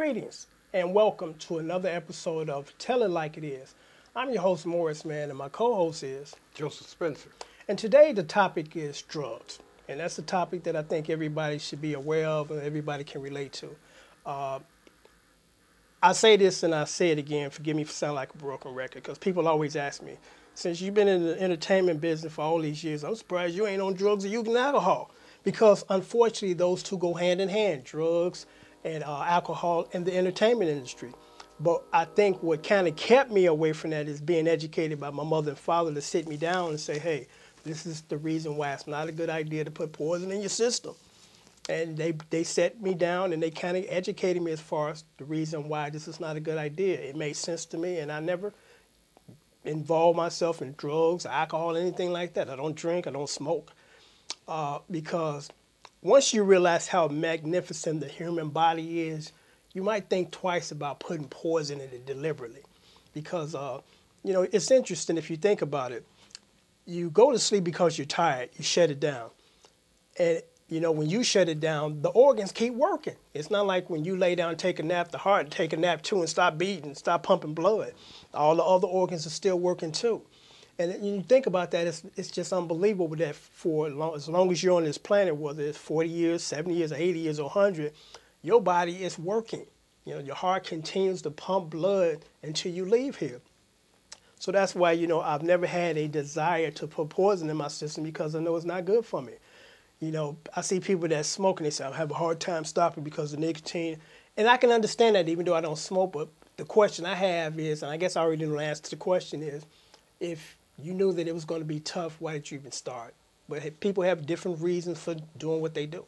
Greetings and welcome to another episode of Tell It Like It Is. I'm your host Morris, man, and my co-host is Joseph Spencer. And today the topic is drugs. And that's a topic that I think everybody should be aware of and everybody can relate to. I say this and I say it again, forgive me for sounding like a broken record, because people always ask me, since you've been in the entertainment business for all these years, I'm surprised you ain't on drugs or using alcohol. Because unfortunately those two go hand in hand, drugs and alcohol in the entertainment industry. But I think what kind of kept me away from that is being educated by my mother and father to sit me down and say, hey, this is the reason why it's not a good idea to put poison in your system. And they set me down and they kind of educated me as far as the reason why this is not a good idea. It made sense to me, and I never involve myself in drugs, alcohol, anything like that. I don't drink, I don't smoke. Because once you realize how magnificent the human body is, you might think twice about putting poison in it deliberately. Because, it's interesting if you think about it. You go to sleep because you're tired, you shut it down. And, when you shut it down, the organs keep working. It's not like when you lay down and take a nap, the heart take a nap too and stop beating, stop pumping blood. All the other organs are still working too. And you think about that, it's just unbelievable that for as long as you're on this planet, whether it's 40 years, 70 years, or 80 years, or 100, your body is working. Your heart continues to pump blood until you leave here. So that's why, I've never had a desire to put poison in my system because I know it's not good for me. I see people that smoke and they say, I have a hard time stopping because of nicotine. And I can understand that even though I don't smoke, but the question I have is, and I guess I already know the answer to the question is, if you knew that it was going to be tough, why did you even start? But people have different reasons for doing what they do.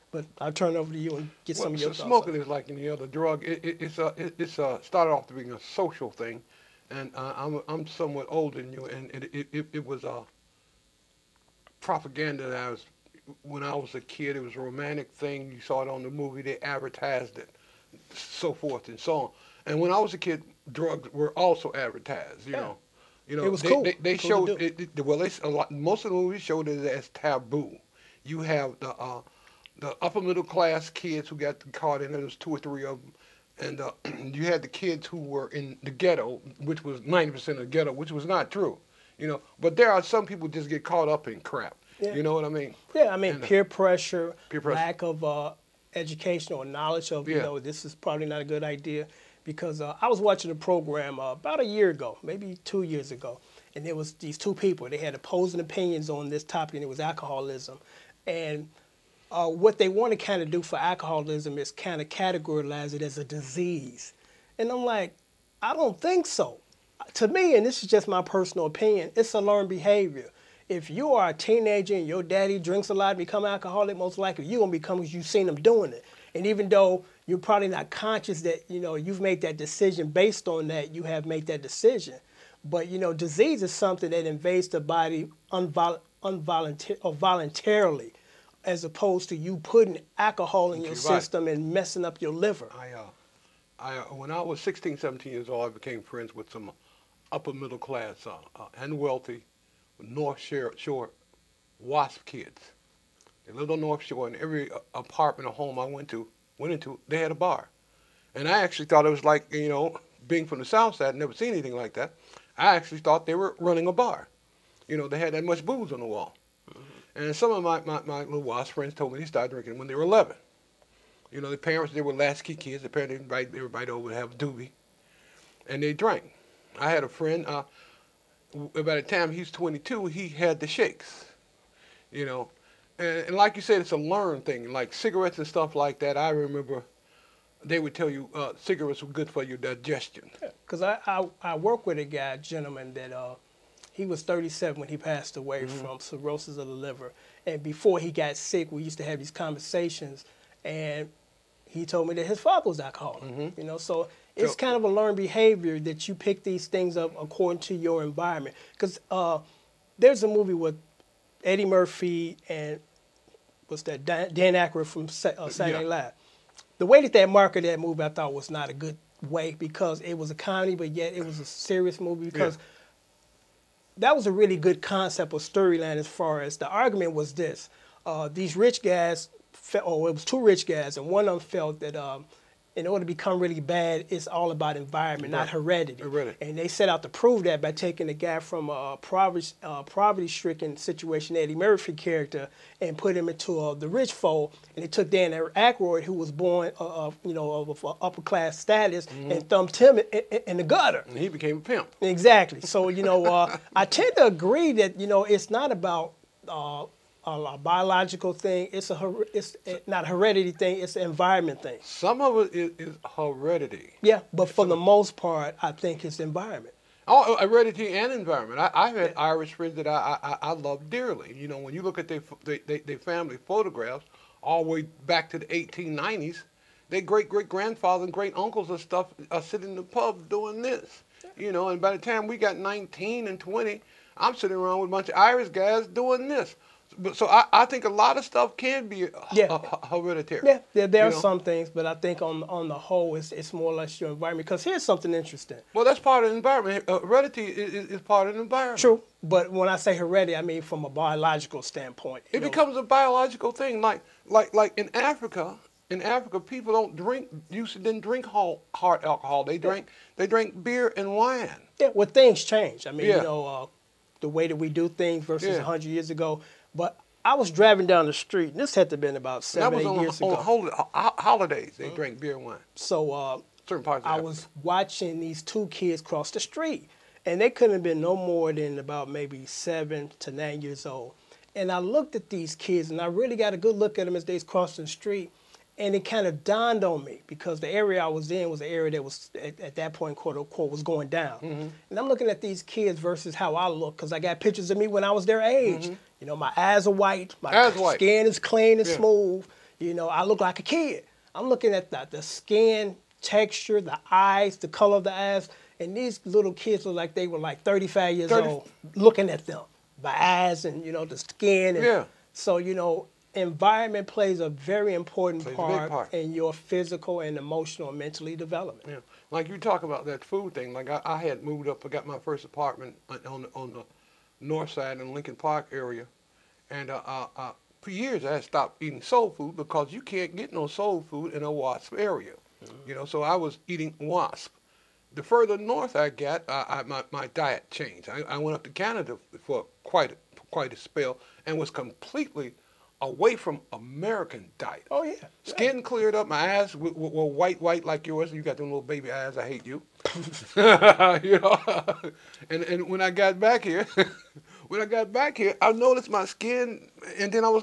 But I'll turn it over to you and get some of your thoughts. Smoking is like any other drug. It's started off to being a social thing, and I'm somewhat older than you, and it was a propaganda that when I was a kid, it was a romantic thing. You saw it on the movie, they advertised it, so forth and so on. And when I was a kid, drugs were also advertised. It was cool. They cool showed it. Well, most of the movies showed it as taboo. You have the upper middle class kids who got caught in it. There was two or three of them, and you had the kids who were in the ghetto, which was 90% of the ghetto, which was not true. But there are some people just get caught up in crap. Yeah. You know what I mean? Yeah, peer pressure, lack of education or knowledge of, this is probably not a good idea. Because I was watching a program about a year ago, maybe 2 years ago, and there was these two people. They had opposing opinions on this topic, and it was alcoholism. And what they want to kind of do for alcoholism is kind of categorize it as a disease. And I'm like, I don't think so. To me, and this is just my personal opinion, it's a learned behavior. If you are a teenager and your daddy drinks a lot and become alcoholic, most likely you're going to become because you've seen them doing it. And even though you're probably not conscious that, you've made that decision based on that, you have made that decision. But, disease is something that invades the body voluntarily, as opposed to you putting alcohol in your system and messing up your liver. When I was 16, 17 years old, I became friends with some upper middle class and wealthy North Shore WASP kids. They lived on North Shore, and every apartment or home I went into, they had a bar. And I actually thought it was like, being from the South Side, never seen anything like that. I actually thought they were running a bar. They had that much booze on the wall. Mm-hmm. And some of my little WASP friends told me they started drinking when they were 11. The parents, they were latchkey kids. The parents didn't invite everybody over to have a doobie. And they drank. I had a friend, by the time he was 22, he had the shakes, And like you said, it's a learned thing. Like cigarettes and stuff like that, I remember they would tell you cigarettes were good for your digestion. Because I work with a gentleman that he was 37 when he passed away from cirrhosis of the liver. And before he got sick, we used to have these conversations, and he told me that his father was alcoholic. So it's kind of a learned behavior that you pick these things up according to your environment. Because there's a movie with Eddie Murphy and Dan Aykroyd from Saturday Night Live. The way that marketed that movie, I thought was not a good way, because it was a comedy, but yet it was a serious movie. Because that was a really good concept or storyline. As far as the argument was this: these rich guys, it was two rich guys, and one of them felt that in order to become really bad, it's all about environment, not Right. heredity. Heredity. And they set out to prove that by taking a guy from a poverty-stricken situation, Eddie Murphy character, and put him into the rich fold. And they took Dan Aykroyd, who was born, of upper-class status, and dumped him in the gutter. And he became a pimp. Exactly. So, I tend to agree that, it's not about a biological thing. It's not a heredity thing. It's an environment thing. Some of it is heredity. Yeah, but for the most part, I think it's environment. Oh, heredity and environment. I've had Irish friends that I love dearly. You know, when you look at their family photographs, all the way back to the 1890s, their great-great-grandfathers and great-uncles and stuff are sitting in the pub doing this. You know, and by the time we got 19 and 20, I'm sitting around with a bunch of Irish guys doing this. But so I think a lot of stuff can be hereditary. Yeah, there are some things, but I think on the whole, it's more or less your environment. Because here's something interesting. Well, that's part of the environment. Heredity is part of the environment. True, but when I say heredity, I mean from a biological standpoint. It becomes a biological thing. Like in Africa, people didn't drink hard alcohol. They drank beer and wine. Yeah, well, things change. I mean, Yeah. The way that we do things versus Yeah. 100 years ago. But I was driving down the street, and this had to have been about 7, 8 years ago. On holidays, they drank beer and wine. So Certain parts of I Africa. was watching these two kids cross the street, and they couldn't have been no more than about maybe 7 to 9 years old. And I looked at these kids, and I really got a good look at them as they was crossing the street, and it kind of dawned on me because the area I was in was an area that was at that point, quote unquote, was going down. And I'm looking at these kids versus how I look because I got pictures of me when I was their age. You know, my eyes are white, my skin is clean and smooth. You know, I look like a kid. I'm looking at the skin texture, the eyes, the color of the eyes, and these little kids look like they were like 35 years old looking at them. My eyes and, the skin. And so, environment plays a very important part in your physical and emotional and mentally development. Yeah, like you talk about that food thing. Like I had moved up, I got my first apartment on the north side in Lincoln Park area, and for years I had stopped eating soul food because you can't get no soul food in a WASP area. So I was eating WASP. The further north I got, my diet changed. I went up to Canada for quite a spell and was completely away from American diet. Oh, yeah. Skin cleared up. My eyes were white like yours. You got them little baby eyes. I hate you. And when I got back here, I noticed my skin, and then I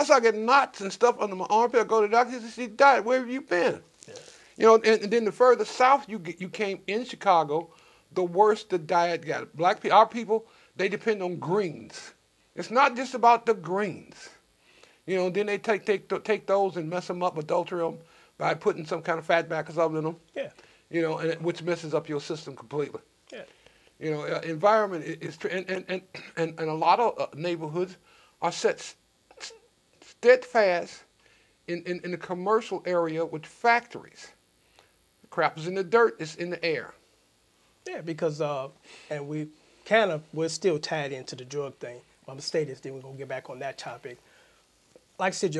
started getting knots and stuff under my armpit. I go to the doctor. He said, "She died. Where have you been?" Yeah. And then the further south you came in Chicago, the worse the diet got. Black people, our people, they depend on greens. It's not just about the greens. Then they take those and mess them up, adulterate them by putting some kind of fat back or something in them. Yeah. Which messes up your system completely. Yeah. Environment is and a lot of neighborhoods are set steadfast in the commercial area with factories. The crap is in the dirt. It's in the air. Yeah, because and we're still tied into the drug thing. I'm gonna say this, then we're gonna get back on that topic. Like I said,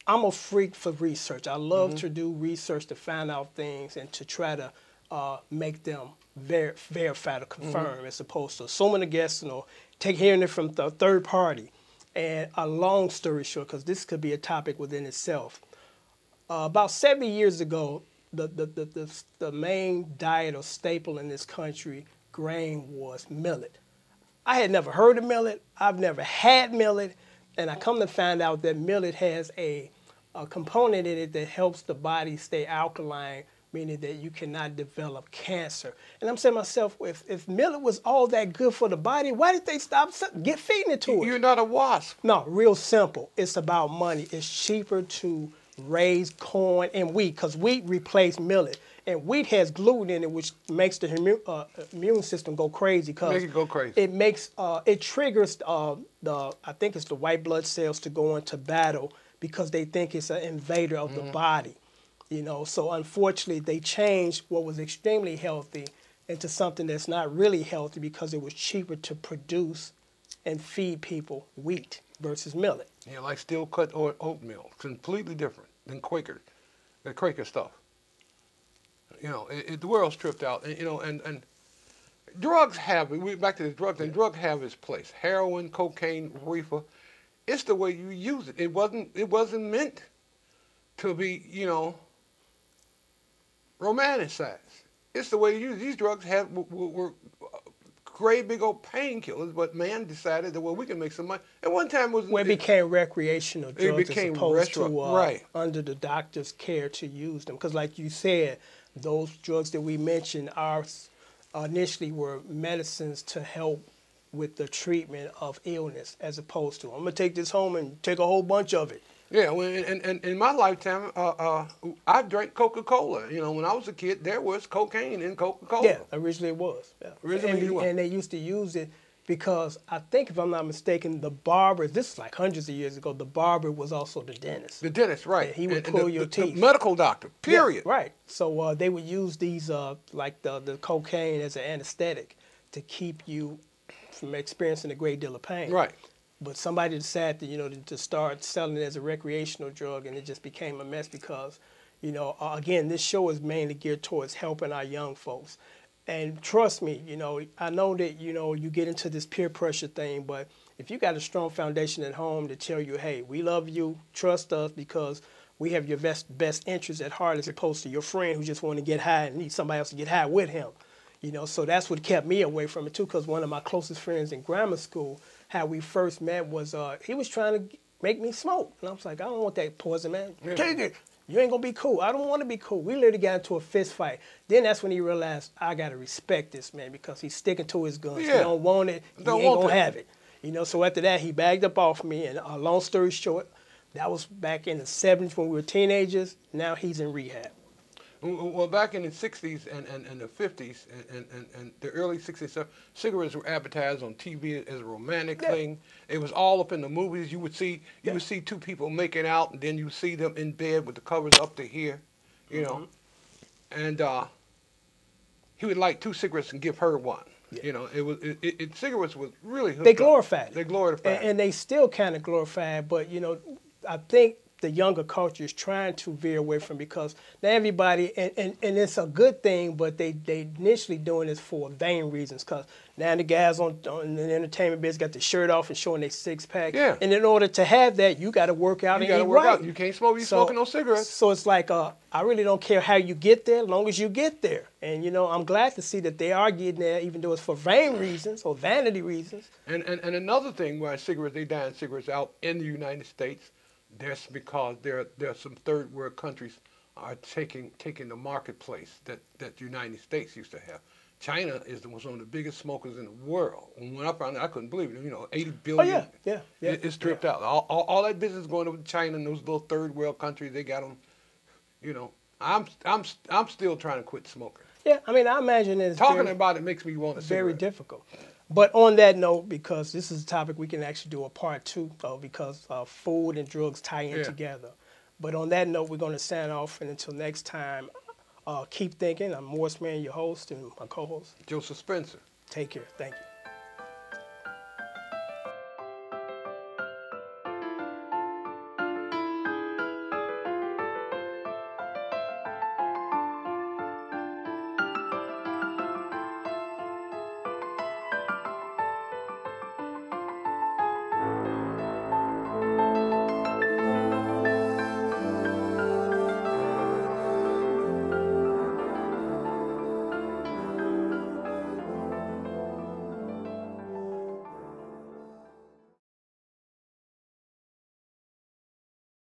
I'm a freak for research. I love to do research to find out things and to try to make them verified or confirm as opposed to assuming a guess, hearing it from the third party. And a long story short, because this could be a topic within itself. About 70 years ago, the main diet or staple in this country, grain, was millet. I had never heard of millet. I've never had millet. And I come to find out that millet has a component in it that helps the body stay alkaline, meaning that you cannot develop cancer. And I'm saying to myself, if millet was all that good for the body, why did they stop feeding it to us? You're not a WASP. No, real simple. It's about money. It's cheaper to raise corn and wheat because wheat replaced millet. And wheat has gluten in it, which makes the immune system go crazy. Make it go crazy. It triggers I think it's the white blood cells to go into battle because they think it's an invader of the body. So unfortunately, they changed what was extremely healthy into something that's not really healthy because it was cheaper to produce and feed people wheat versus millet. Yeah, like steel cut or oatmeal, completely different than the Quaker stuff. The world's tripped out. And drugs have, back to the drugs, and drug have its place. Heroin, cocaine, reefer. It's the way you use it. It wasn't meant to be, romanticized. It's the way you use these drugs were great big old painkillers, but man decided that we can make some money. At one time it became recreational drugs as opposed to right. under the doctor's care to use them. Because like you said, those drugs that we mentioned initially were medicines to help with the treatment of illness, as opposed to I'm gonna take this home and take a whole bunch of it. Yeah, well, and in my lifetime, I drank Coca-Cola. When I was a kid, there was cocaine in Coca-Cola. Yeah, originally it was. Yeah. Originally it was. And they used to use it because I think, if I'm not mistaken, the barber, this is like hundreds of years ago, the barber was also the dentist. The dentist, right. Yeah, he would pull your teeth. The medical doctor, period. Yeah, right. So they would use these, like the cocaine as an anesthetic to keep you from experiencing a great deal of pain. Right. But somebody decided, to start selling it as a recreational drug, and it just became a mess because, again, this show is mainly geared towards helping our young folks. And trust me, I know that, you get into this peer pressure thing, but if you got a strong foundation at home to tell you, hey, we love you, trust us because we have your best interests at heart, as opposed to your friend who just want to get high and needs somebody else to get high with him. So that's what kept me away from it too, because one of my closest friends in grammar school, how we first met was he was trying to make me smoke. And I was like, I don't want that poison, man. Yeah. Take it. You ain't going to be cool. I don't want to be cool. We literally got into a fist fight. Then that's when he realized, I got to respect this man because he's sticking to his guns. Yeah. He don't want it. He ain't going to have it. So after that, he bagged up off me. And long story short, that was back in the 70s when we were teenagers. Now he's in rehab. Well, back in the 60s and the 50s and the early 60s, cigarettes were advertised on TV as a romantic thing. It was all up in the movies. You would see two people making out, and then you see them in bed with the covers up to here, And he would light 2 cigarettes and give her one. Yeah. Cigarettes was really hooked They glorified it. They glorified and they still kind of glorify it, but I think the younger culture is trying to veer away from, because now everybody, and it's a good thing, but they initially doing this for vain reasons, because now the guys on the entertainment business got the shirt off and showing their six-pack. Yeah. And in order to have that, you got to work out and eat right. You can't smoke, smoking no cigarettes. So it's like, I really don't care how you get there, as long as you get there. And, I'm glad to see that they are getting there, even though it's for vain reasons or vanity reasons. And another thing why they dying cigarettes out in the United States, that's because there are some third world countries are taking the marketplace that the United States used to have. China was one of the biggest smokers in the world. When I found out, I couldn't believe it. 80 billion. Oh, yeah. It's tripped out. All that business going over to China and those little third world countries, they got them. I'm still trying to quit smoking. Yeah, I imagine it's talking about it makes me want to. Very difficult. But on that note, because this is a topic we can actually do a part 2 of, because food and drugs tie in together. But on that note, we're going to sign off, and until next time, keep thinking. I'm Morris Mann, your host, and my co-host, Joseph Spencer. Take care. Thank you.